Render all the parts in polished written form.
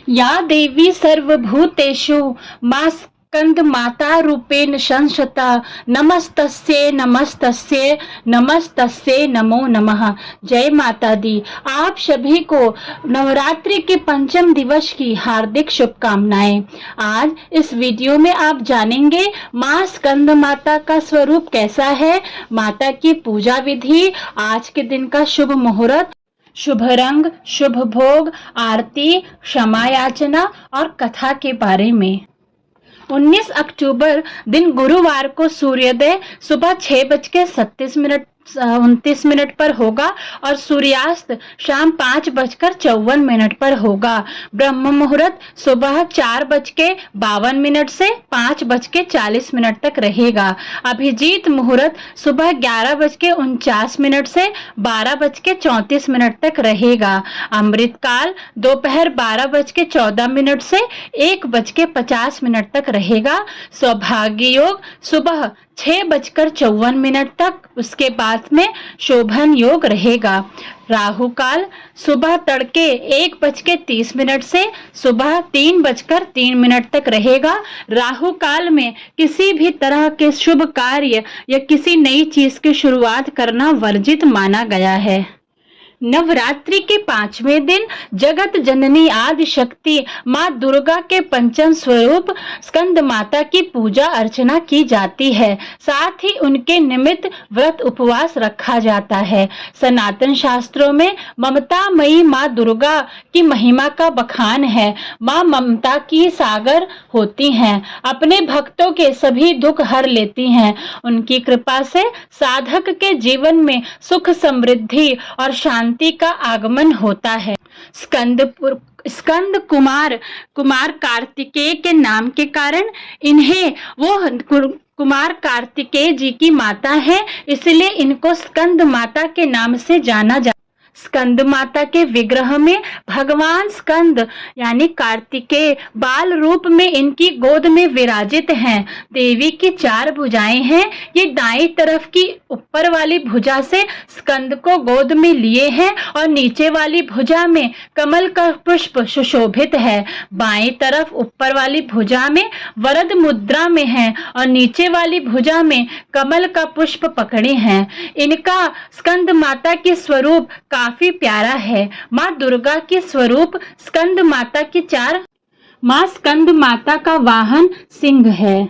या देवी सर्वभूतेषु मा स्कंद माता रूपेण संस्थिता नमस्तस्ये नमस्तस्ये नमस्तस्ये नमो नमः। जय माता दी। आप सभी को नवरात्रि के पंचम दिवस की हार्दिक शुभकामनाएं। आज इस वीडियो में आप जानेंगे मां स्कंद माता का स्वरूप कैसा है, माता की पूजा विधि, आज के दिन का शुभ मुहूर्त, शुभ रंग, शुभ भोग, आरती, क्षमा याचना और कथा के बारे में। 19 अक्टूबर दिन गुरुवार को सूर्योदय सुबह 6:37 पर होगा और सूर्यास्त शाम 5:54 पर होगा। ब्रह्म मुहूर्त सुबह 4:52 से 5:40 तक रहेगा। अभिजीत मुहूर्त सुबह 11:49 से 12:34 तक रहेगा। अमृत काल दोपहर 12:14 से 1:50 तक रहेगा। सौभाग्य योग सुबह 6:54 तक, उसके बाद में शोभन योग रहेगा। राहु काल सुबह तड़के 1:30 से सुबह 3:03 तक रहेगा। राहु काल में किसी भी तरह के शुभ कार्य या किसी नई चीज की शुरुआत करना वर्जित माना गया है। नवरात्रि के 5वें दिन जगत जननी आदि शक्ति माँ दुर्गा के पंचम स्वरूप स्कंद माता की पूजा अर्चना की जाती है। साथ ही उनके निमित्त व्रत उपवास रखा जाता है। सनातन शास्त्रों में ममतामयी माँ दुर्गा की महिमा का बखान है। माँ ममता की सागर होती हैं, अपने भक्तों के सभी दुख हर लेती हैं। उनकी कृपा से साधक के जीवन में सुख, समृद्धि और शांति का आगमन होता है। स्कंद कुमार कार्तिकेय के नाम के कारण इन्हें वो कुमार कार्तिकेय जी की माता है, इसलिए इनको स्कंद माता के नाम से जाना जाता है। स्कंद माता के विग्रह में भगवान स्कंद यानी कार्तिकेय बाल रूप में इनकी गोद में विराजित हैं। देवी की 4 भुजाएं हैं। ये दाईं तरफ की ऊपर वाली भुजा से स्कंद को गोद में लिए हैं और नीचे वाली भुजा में कमल का पुष्प सुशोभित है। बाईं तरफ ऊपर वाली भुजा में वरद मुद्रा में है और नीचे वाली भुजा में कमल का पुष्प पकड़े हैं। इनका स्कंद माता के स्वरूप काफी प्यारा है। माँ दुर्गा के स्वरूप स्कंद माता की 4 माँ स्कंद माता का वाहन सिंह है।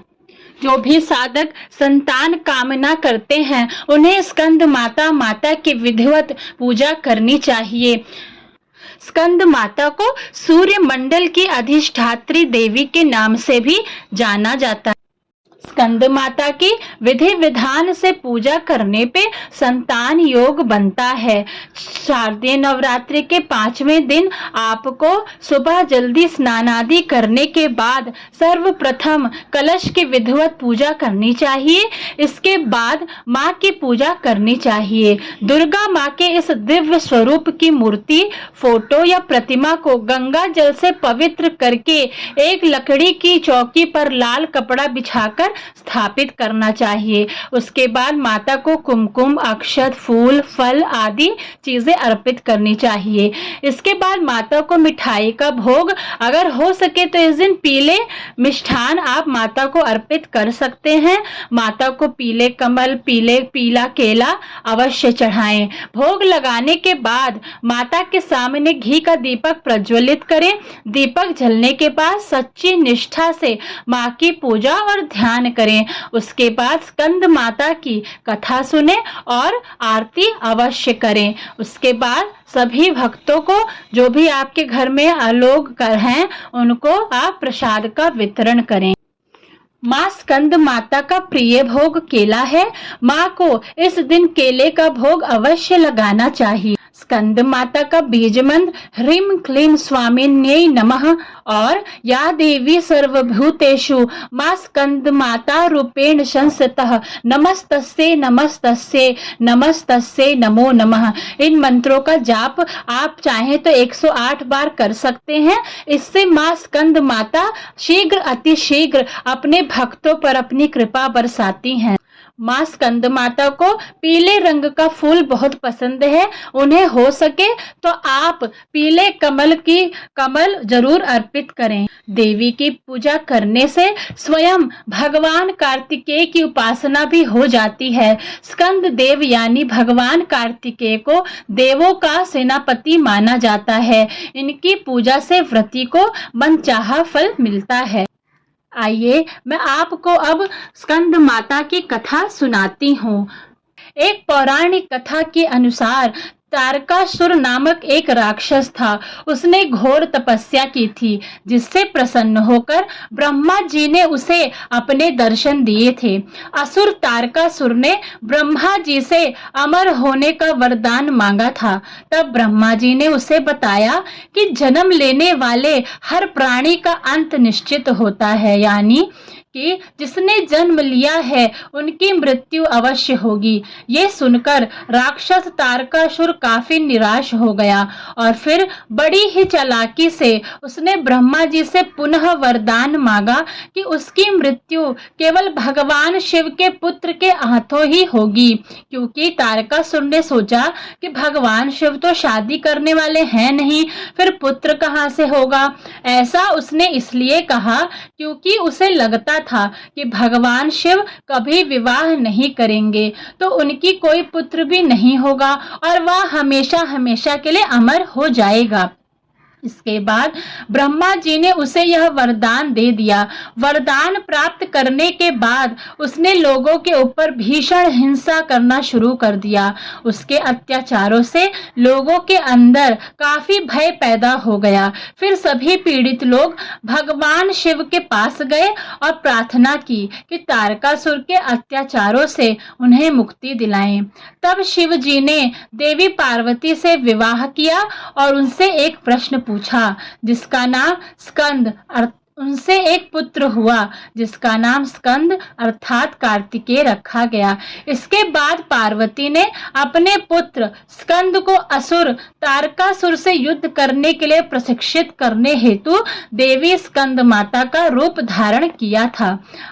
जो भी साधक संतान कामना करते हैं उन्हें स्कंद माता की विधिवत पूजा करनी चाहिए। स्कंद माता को सूर्य मंडल की अधिष्ठात्री देवी के नाम से भी जाना जाता है। स्कंद माता की विधि विधान से पूजा करने पे संतान योग बनता है। शारदीय नवरात्रि के 5वें दिन आपको सुबह जल्दी स्नान आदि करने के बाद सर्वप्रथम कलश की विधिवत पूजा करनी चाहिए। इसके बाद माँ की पूजा करनी चाहिए। दुर्गा माँ के इस दिव्य स्वरूप की मूर्ति, फोटो या प्रतिमा को गंगा जल से पवित्र करके एक लकड़ी की चौकी पर लाल कपड़ा बिछाकर स्थापित करना चाहिए। उसके बाद माता को कुमकुम, अक्षत, फूल, फल आदि चीजें अर्पित करनी चाहिए। इसके बाद माता को मिठाई का भोग, अगर हो सके तो इस दिन पीले मिष्ठान आप माता को अर्पित कर सकते हैं। माता को पीले कमल, पीला केला अवश्य चढ़ाएं। भोग लगाने के बाद माता के सामने घी का दीपक प्रज्वलित करें। दीपक जलने के बाद सच्ची निष्ठा से माँ की पूजा और ध्यान करें। उसके बाद स्कंद माता की कथा सुने और आरती अवश्य करें। उसके बाद सभी भक्तों को, जो भी आपके घर में लोग हैं, उनको आप प्रसाद का वितरण करें। माँ स्कंद माता का प्रिय भोग केला है। माँ को इस दिन केले का भोग अवश्य लगाना चाहिए। स्कंद माता का बीज मंत्र ह्रीं क्लीं स्वामिन्यै नमः और या देवी सर्वभूतेषु माँ स्कंद माता रूपेण संस्थितः नमस्तस्ये नमस्तस्ये नमस्तस्ये नमो नमः। इन मंत्रों का जाप आप चाहें तो 108 बार कर सकते हैं। इससे माँ स्कंद माता शीघ्र अति शीघ्र अपने भक्तों पर अपनी कृपा बरसाती हैं। माँ स्कंद माता को पीले रंग का फूल बहुत पसंद है। उन्हें हो सके तो आप पीले कमल जरूर अर्पित करें। देवी की पूजा करने से स्वयं भगवान कार्तिकेय की उपासना भी हो जाती है। स्कंद देव यानी भगवान कार्तिकेय को देवों का सेनापति माना जाता है। इनकी पूजा से व्रती को मनचाहा फल मिलता है। आइए मैं आपको अब स्कंद माता की कथा सुनाती हूँ। एक पौराणिक कथा के अनुसार तारकासुर नामक एक राक्षस था। उसने घोर तपस्या की थी, जिससे प्रसन्न होकर ब्रह्मा जी ने उसे अपने दर्शन दिए थे। असुर तारकासुर ने ब्रह्मा जी से अमर होने का वरदान मांगा था। तब ब्रह्मा जी ने उसे बताया कि जन्म लेने वाले हर प्राणी का अंत निश्चित होता है, यानी कि जिसने जन्म लिया है उनकी मृत्यु अवश्य होगी। ये सुनकर राक्षस तारकासुर काफी निराश हो गया और फिर बड़ी ही चालाकी से उसने ब्रह्मा जी से पुनः वरदान मांगा कि उसकी मृत्यु केवल भगवान शिव के पुत्र के हाथों ही होगी, क्योंकि तारकासुर ने सोचा कि भगवान शिव तो शादी करने वाले हैं नहीं, फिर पुत्र कहाँ से होगा। ऐसा उसने इसलिए कहा क्योंकि उसे लगता था कि भगवान शिव कभी विवाह नहीं करेंगे, तो उनकी कोई पुत्र भी नहीं होगा और वह हमेशा हमेशा के लिए अमर हो जाएगा। इसके बाद ब्रह्मा जी ने उसे यह वरदान दे दिया। वरदान प्राप्त करने के बाद उसने लोगों के ऊपर भीषण हिंसा करना शुरू कर दिया। उसके अत्याचारों से लोगों के अंदर काफी भय पैदा हो गया। फिर सभी पीड़ित लोग भगवान शिव के पास गए और प्रार्थना की कि तारकासुर के अत्याचारों से उन्हें मुक्ति दिलाएं। तब शिव जी ने देवी पार्वती से विवाह किया और उनसे एक प्रश्न पूछा, जिसका नाम स्कंद उनसे एक पुत्र हुआ जिसका नाम स्कंद अर्थात कार्तिकेय रखा गया। इसके बाद पार्वती ने अपने पुत्र स्कंद को असुर तारकासुर से युद्ध करने के लिए प्रशिक्षित करने हेतु देवी स्कंद माता का रूप धारण किया था।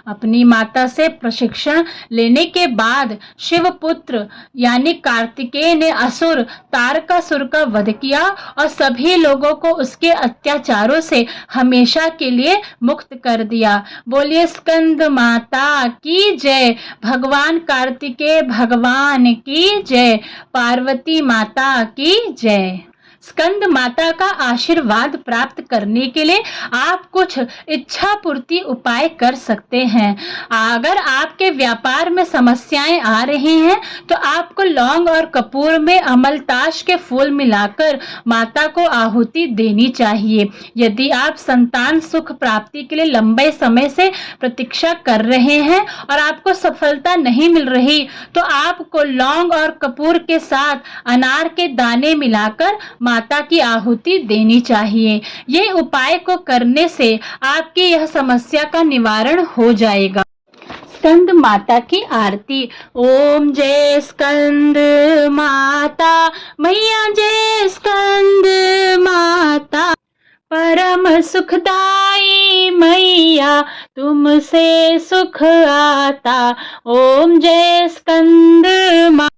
अपनी माता से प्रशिक्षण लेने के बाद शिव पुत्र यानी कार्तिकेय ने असुर तारकासुर का वध किया और सभी लोगों को उसके अत्याचारों से हमेशा के लिए मुक्त कर दिया। बोलिए स्कंद माता की जय, भगवान कार्तिकेय भगवान की जय, पार्वती माता की जय। स्कंद माता का आशीर्वाद प्राप्त करने के लिए आप कुछ इच्छा पूर्ति उपाय कर सकते हैं। अगर आपके व्यापार में समस्याएं आ रही हैं तो आपको लौंग और कपूर में अमलताश के फूल मिलाकर माता को आहुति देनी चाहिए। यदि आप संतान सुख प्राप्ति के लिए लंबे समय से प्रतीक्षा कर रहे हैं और आपको सफलता नहीं मिल रही तो आपको लौंग और कपूर के साथ अनार के दाने मिलाकर माता की आहुति देनी चाहिए। ये उपाय को करने से आपकी यह समस्या का निवारण हो जाएगा। स्कंद माता की आरती। ओम जय स्कंद माता मैया, जय स्कंद माता परम सुखदाई मैया, तुमसे सुख आता। ओम जय स्कंद माता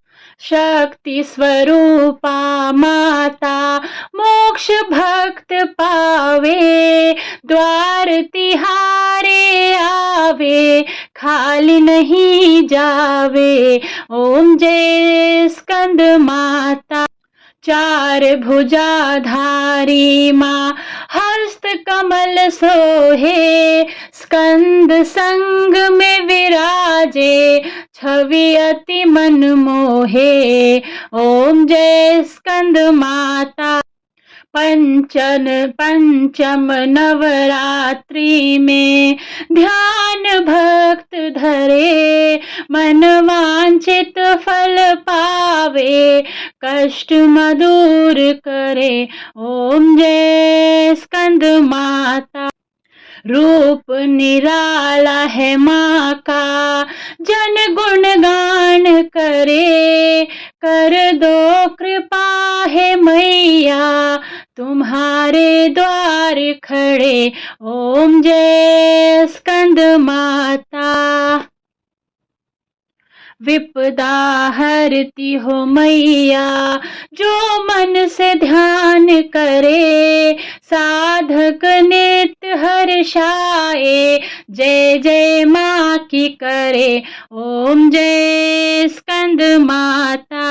शक्ति स्वरूपा माता, मोक्ष भक्त पावे, द्वार तिहारे आवे, खाली नहीं जावे। ओम जय स्कंद माता चार भुजाधारी माँ, हस्त कमल सोहे, स्कंद संग में विराजे, छवि अति मन मोहे। ओम जय स्कंद माता पंचम नवरात्रि में ध्यान भक्त धरे, मन वांछित फल पावे, कष्ट मधुर करे। ओम जय स्कंद माता रूप निराला है माँ का, जन गुणगान करे, कर दो कृपा है मैया, तुम्हारे द्वार खड़े। ओम जय स्कंद माता। विपदा हरती हो मैया, जो मन से ध्यान करे, साधक नित्य हर्षाए, जय जय माँ की करे। ओम जय स्कंद माता।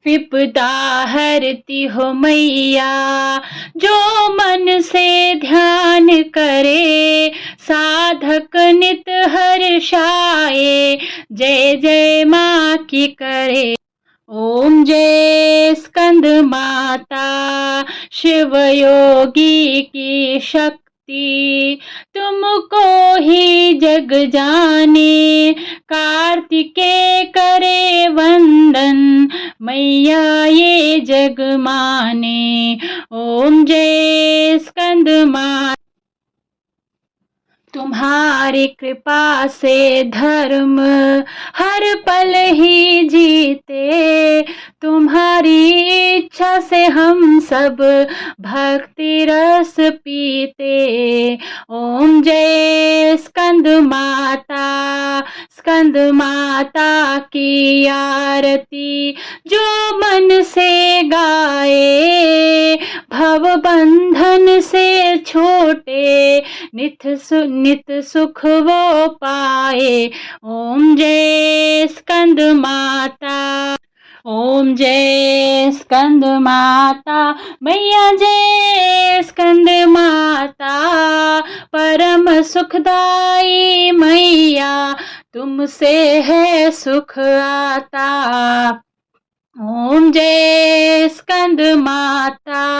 विपदा हरती हो मैया, जो मन से ध्यान करे, साधक नित हर्षाए, जय जय माँ की करे। ओम जय स्कंद माता। शिव योगी की शक्ति, तुमको ही जग जाने, कार्तिकेय करे वंदन, मैया ये जग माने। ओम जय स्कंद माता। तुम्हारी कृपा से धर्म हर पल ही जीते, तुम्हारी इच्छा से हम सब भक्ति रस पीते। ओम जय स्कंद माता। स्कंद माता की आरती जो मन से गाए, भव बंधन से छोटे, नित सुख वो पाए। ओम जय स्कंद माता। ओम जय स्कंद माता। मैया जय स्कंद माता, परम सुखदाई मैया, तुमसे है सुख आता। ओम जय स्कंद माता।